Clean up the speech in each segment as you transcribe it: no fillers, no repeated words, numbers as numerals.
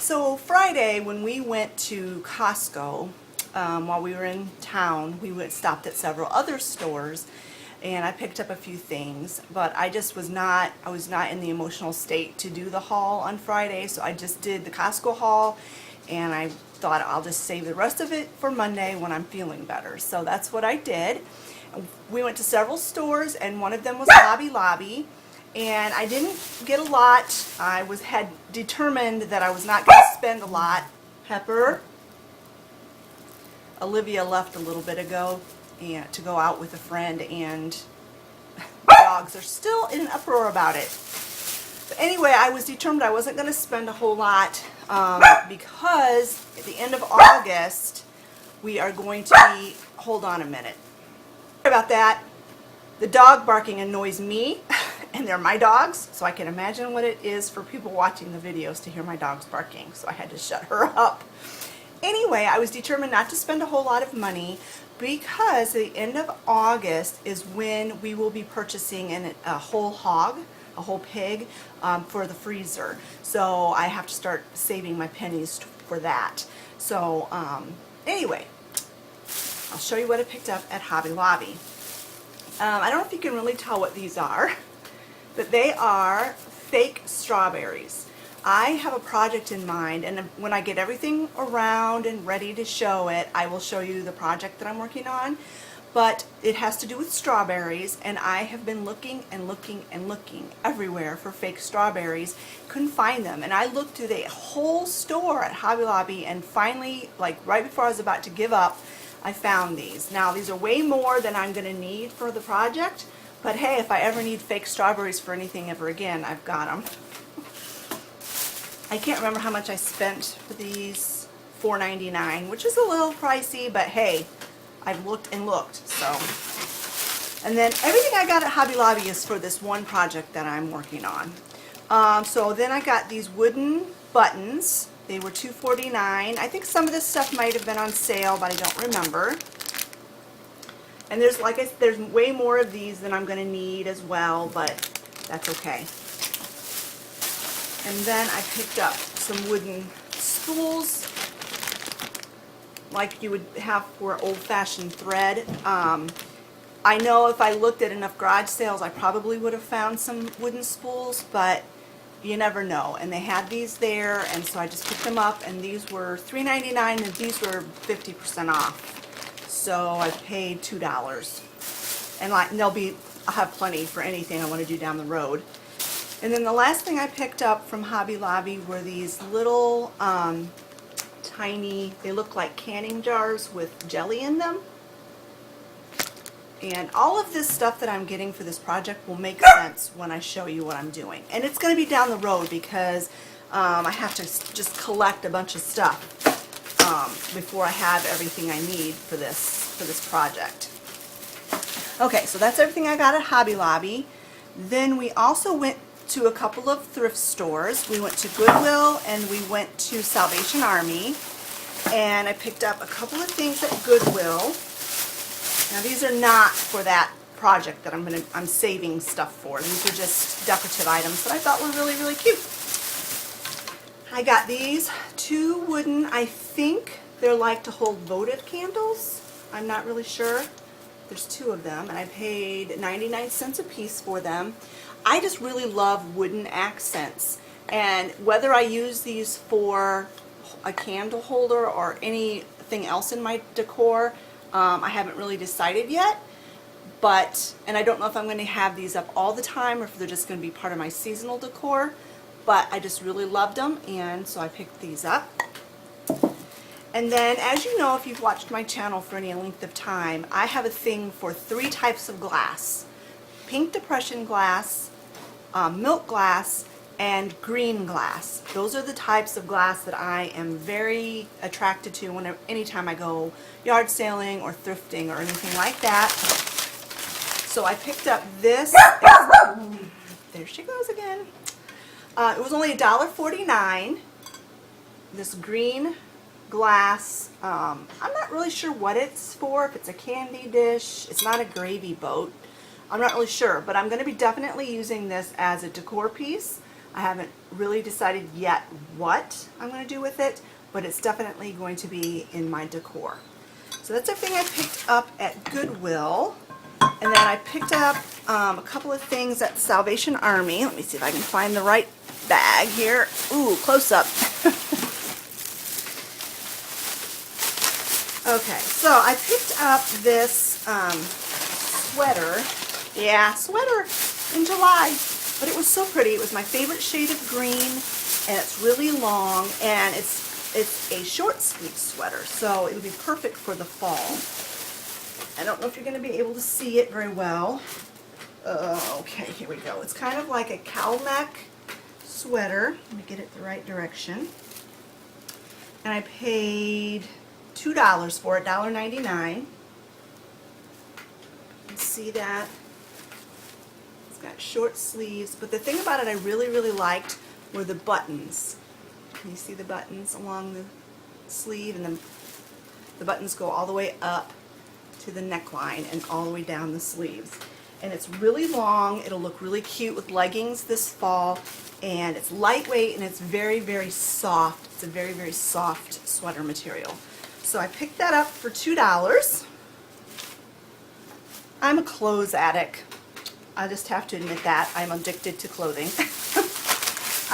So Friday when we went to Costco, while we were in town, stopped at several other stores and I picked up a few things, but I was not in the emotional state to do the haul on Friday, so I just did the Costco haul and I thought I'll just save the rest of it for Monday when I'm feeling better. So that's what I did. We went to several stores and one of them was Hobby Lobby. And I didn't get a lot. I had determined that I was not going to spend a lot. Pepper. Olivia left a little bit ago to go out with a friend, and the dogs are still in an uproar about it. But anyway, I was determined I wasn't going to spend a whole lot because at the end of August we are going to be, hold on a minute. Sorry about that. The dog barking annoys me. And they're my dogs, so I can imagine what it is for people watching the videos to hear my dogs barking, so I had to shut her up. Anyway, I was determined not to spend a whole lot of money because the end of August is when we will be purchasing a whole hog, a whole pig, for the freezer. So I have to start saving my pennies for that. So anyway, I'll show you what I picked up at Hobby Lobby. I don't know if you can really tell what these are, but they are fake strawberries. I have a project in mind, and when I get everything around and ready to show it, I will show you the project that I'm working on. But it has to do with strawberries, and I have been looking and looking and looking everywhere for fake strawberries. Couldn't find them, and I looked through the whole store at Hobby Lobby, and finally, like right before I was about to give up, I found these. Now these are way more than I'm going to need for the project. But hey, if I ever need fake strawberries for anything ever again, I've got them. I can't remember how much I spent for these, $4.99, which is a little pricey, but hey, I've looked and looked, so. And then everything I got at Hobby Lobby is for this one project that I'm working on. So then I got these wooden buttons. They were $2.49. I think some of this stuff might have been on sale, but I don't remember. And there's way more of these than I'm going to need as well, but that's okay. And then I picked up some wooden spools, like you would have for old-fashioned thread. I know if I looked at enough garage sales, I probably would have found some wooden spools, but you never know. And they had these there, and so I just picked them up, and these were $3.99, and these were 50% off. So I paid $2, and I'll have plenty for anything I want to do down the road. And then the last thing I picked up from Hobby Lobby were these little tiny, they look like canning jars with jelly in them. And all of this stuff that I'm getting for this project will make sense when I show you what I'm doing. And it's going to be down the road because I have to just collect a bunch of stuff before I have everything I need for this project. Okay, so that's everything I got at Hobby Lobby. Then we also went to a couple of thrift stores. We went to Goodwill and we went to Salvation Army, and I picked up a couple of things at Goodwill. Now these are not for that project that I'm saving stuff for. These are just decorative items that I thought were really, really cute. I got these two wooden, I think they're like to hold votive candles. I'm not really sure. There's two of them, and I paid 99 cents a piece for them. I just really love wooden accents, and whether I use these for a candle holder or anything else in my decor, I haven't really decided yet. And I don't know if I'm going to have these up all the time or if they're just going to be part of my seasonal decor. But I just really loved them, and so I picked these up. And then, as you know, if you've watched my channel for any length of time, I have a thing for 3 types of glass: pink depression glass, milk glass, and green glass. Those are the types of glass that I am very attracted to anytime I go yard sailing or thrifting or anything like that. So I picked up this. There she goes again. It was only $1.49. This green glass. I'm not really sure what it's for. If it's a candy dish, it's not a gravy boat. I'm not really sure, but I'm going to be definitely using this as a decor piece. I haven't really decided yet what I'm going to do with it, but it's definitely going to be in my decor. So that's everything I picked up at Goodwill. And then I picked up a couple of things at Salvation Army. Let me see if I can find the right bag here. Ooh, close up. Okay, so I picked up this sweater. Yeah, sweater in July. But it was so pretty. It was my favorite shade of green, and it's really long, and it's a short sleeve sweater, so it would be perfect for the fall. I don't know if you're going to be able to see it very well. Okay, here we go. It's kind of like a cowl neck sweater. Let me get it the right direction. And I paid $2 for it, $1.99. You can see that. It's got short sleeves, but the thing about it I really, really liked were the buttons. Can you see the buttons along the sleeve? And then the buttons go all the way up to the neckline and all the way down the sleeves. And it's really long. It'll look really cute with leggings this fall, and it's lightweight and it's very, very soft. It's a very, very soft sweater material. So I picked that up for $2. I'm a clothes addict. I just have to admit that. I'm addicted to clothing.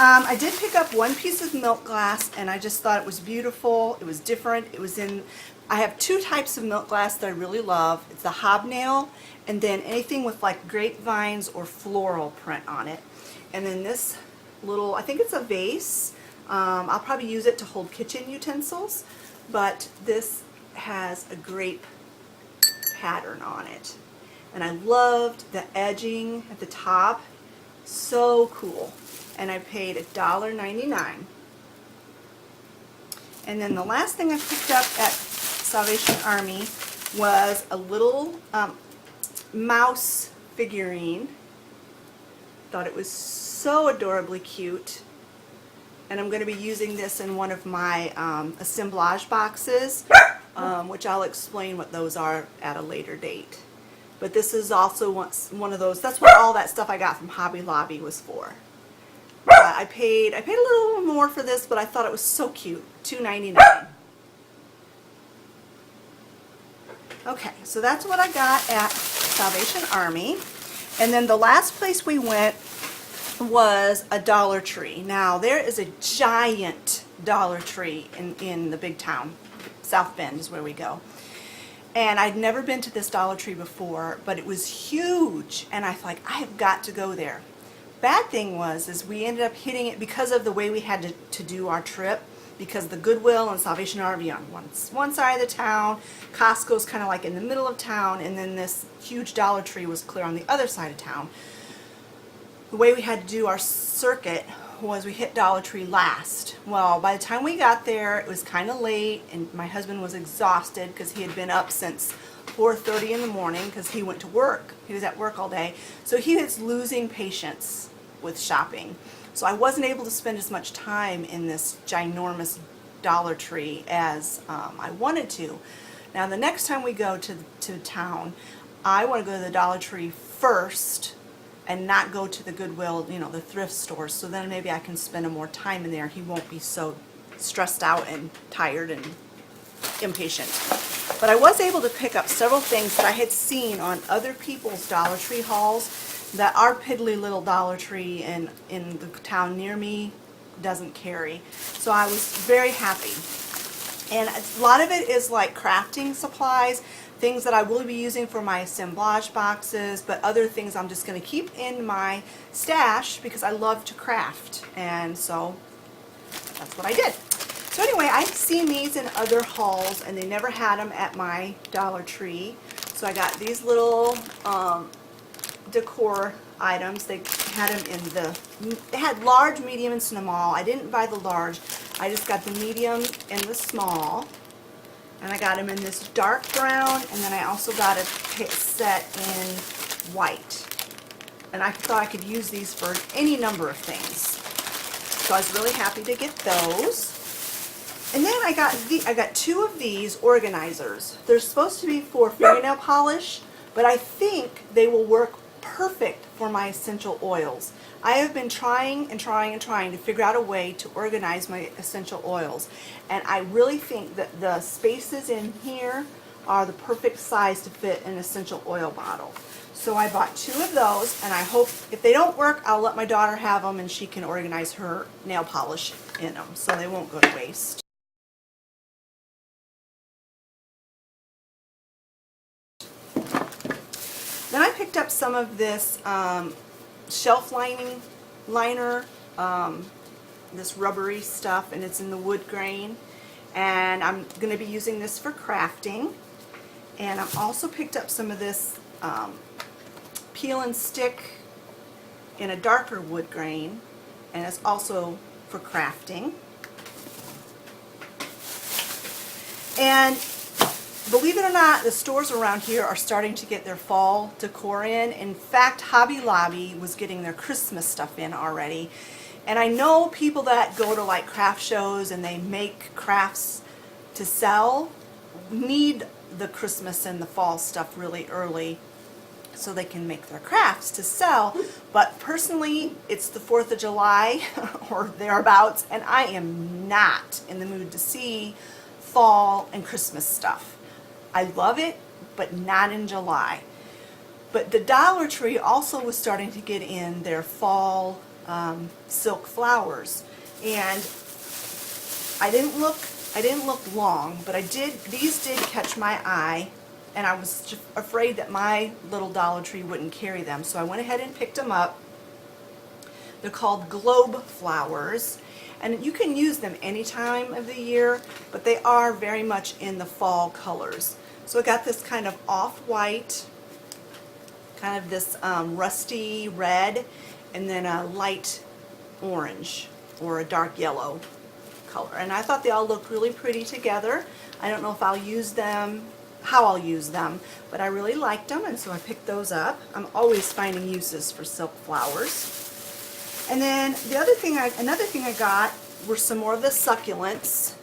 I did pick up one piece of milk glass, and I just thought it was beautiful. It was different. It was in, I have two types of milk glass that I really love. It's the hobnail, and then anything with like grapevines or floral print on it. And then this little, I think it's a vase. I'll probably use it to hold kitchen utensils, but this has a grape pattern on it. And I loved the edging at the top. So cool. And I paid $1.99. And then the last thing I picked up at Salvation Army was a little mouse figurine. Thought it was so adorably cute. And I'm going to be using this in one of my assemblage boxes, which I'll explain what those are at a later date. But this is also one of those, that's what all that stuff I got from Hobby Lobby was for. I paid a little more for this, but I thought it was so cute, $2.99. Okay, so that's what I got at Salvation Army. And then the last place we went was a Dollar Tree. Now, there is a giant Dollar Tree in the big town. South Bend is where we go. And I'd never been to this Dollar Tree before, but it was huge. And I thought, I have got to go there. Bad thing is we ended up hitting it because of the way we had to do our trip, because the Goodwill and Salvation Army on one side of the town, Costco's kind of like in the middle of town, and then this huge Dollar Tree was clear on the other side of town. The way we had to do our circuit was we hit Dollar Tree last. Well, by the time we got there, it was kind of late, and my husband was exhausted because he had been up since 4:30 in the morning because he went to work. He was at work all day. So he was losing patience with shopping. So I wasn't able to spend as much time in this ginormous Dollar Tree as I wanted to. Now the next time we go to town, I want to go to the Dollar Tree first and not go to the Goodwill, you know, the thrift stores, so then maybe I can spend more time in there. He won't be so stressed out and tired and impatient. But I was able to pick up several things that I had seen on other people's Dollar Tree hauls that our piddly little Dollar Tree in the town near me doesn't carry. So I was very happy. And a lot of it is like crafting supplies, things that I will be using for my assemblage boxes, but other things I'm just going to keep in my stash because I love to craft. And so that's what I did. So anyway, I've seen these in other hauls, and they never had them at my Dollar Tree. So I got these little decor items. They had them they had large, medium, and small. I didn't buy the large. I just got the medium and the small. And I got them in this dark brown, and then I also got a set in white. And I thought I could use these for any number of things. So I was really happy to get those. And then I got two of these organizers. They're supposed to be for fingernail polish, but I think they will work perfect for my essential oils. I have been trying and trying and trying to figure out a way to organize my essential oils, and I really think that the spaces in here are the perfect size to fit an essential oil bottle. So I bought 2 of those, and I hope if they don't work, I'll let my daughter have them and she can organize her nail polish in them so they won't go to waste. Then I picked up some of this shelf liner, this rubbery stuff, and it's in the wood grain, and I'm going to be using this for crafting. And I've also picked up some of this peel and stick in a darker wood grain, and it's also for crafting. And believe it or not, the stores around here are starting to get their fall decor in. In fact, Hobby Lobby was getting their Christmas stuff in already. And I know people that go to like craft shows and they make crafts to sell need the Christmas and the fall stuff really early so they can make their crafts to sell. But personally, it's the 4th of July or thereabouts, and I am not in the mood to see fall and Christmas stuff. I love it, but not in July. But the Dollar Tree also was starting to get in their fall silk flowers, and I didn't look long, but these did catch my eye, and I was just afraid that my little Dollar Tree wouldn't carry them, so I went ahead and picked them up. They're called globe flowers, and you can use them any time of the year, but they are very much in the fall colors. So I got this kind of off-white, kind of this rusty red, and then a light orange or a dark yellow color. And I thought they all looked really pretty together. I don't know if I'll use them, how I'll use them, but I really liked them, and so I picked those up. I'm always finding uses for silk flowers. And then another thing I got were some more of the succulents.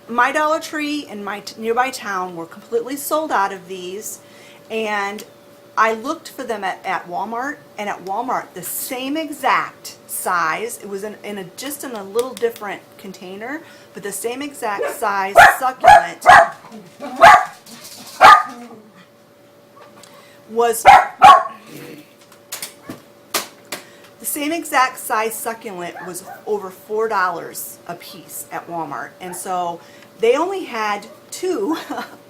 My Dollar Tree and my nearby town were completely sold out of these, and I looked for them at Walmart, and at Walmart the same exact size, it was just in a little different container, but the same exact size succulent was over $4 a piece at Walmart. And so they only had 2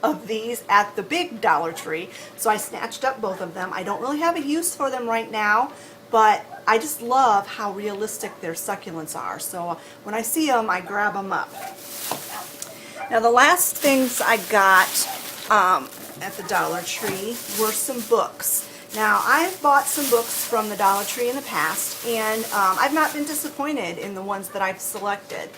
of these at the big Dollar Tree, so I snatched up both of them. I don't really have a use for them right now, but I just love how realistic their succulents are. So when I see them, I grab them up. Now the last things I got at the Dollar Tree were some books. Now, I've bought some books from the Dollar Tree in the past, and I've not been disappointed in the ones that I've selected.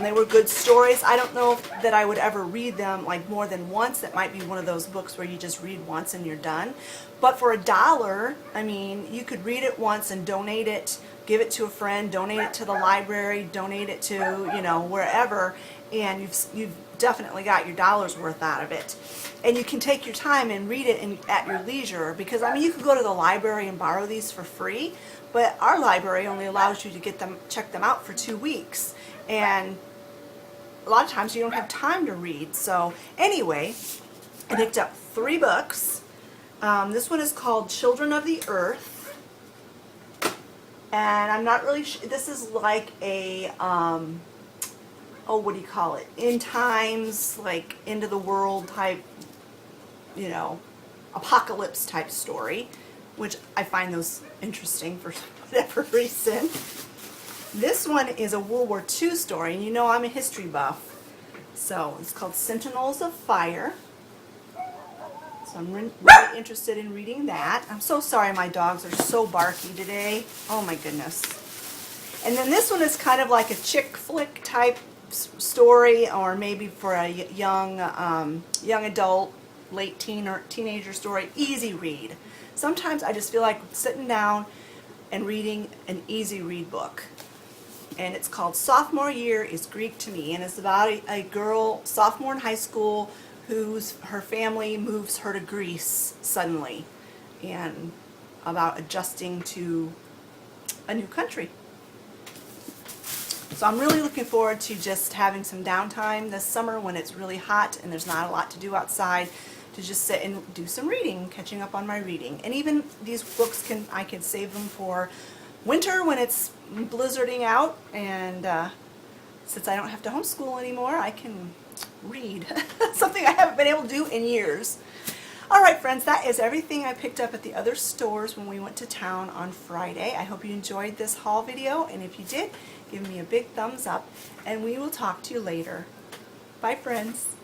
They were good stories. I don't know that I would ever read them like more than once. It might be one of those books where you just read once and you're done. But for $1, I mean, you could read it once and donate it, give it to a friend, donate it to the library, donate it to, you know, wherever, and you've definitely got your dollar's worth out of it. And you can take your time and read it at your leisure, because I mean, you could go to the library and borrow these for free, but our library only allows you to check them out for 2 weeks, and a lot of times you don't have time to read. So anyway, I picked up 3 books. This one is called Children of the Earth, and I'm not really sure, this is like a what do you call it, end times, like end of the world type, you know, apocalypse type story, which I find those interesting for whatever reason. This one is a World War II story, and you know I'm a history buff, so it's called Sentinels of Fire. So I'm really interested in reading that. I'm so sorry my dogs are so barky today. Oh my goodness. And then this one is kind of like a chick flick type story, or maybe for a young adult, late teen or teenager story. Easy read. Sometimes I just feel like sitting down and reading an easy read book. And it's called Sophomore Year is Greek to Me, and it's about a girl, sophomore in high school, her family moves her to Greece suddenly. and about adjusting to a new country. So I'm really looking forward to just having some downtime this summer when it's really hot and there's not a lot to do outside, to just sit and do some reading, catching up on my reading. And even these books, I can save them for winter when it's blizzarding out, and since I don't have to homeschool anymore, I can read. Something I haven't been able to do in years. Alright friends, that is everything I picked up at the other stores when we went to town on Friday. I hope you enjoyed this haul video, and if you did, give me a big thumbs up, and we will talk to you later. Bye friends.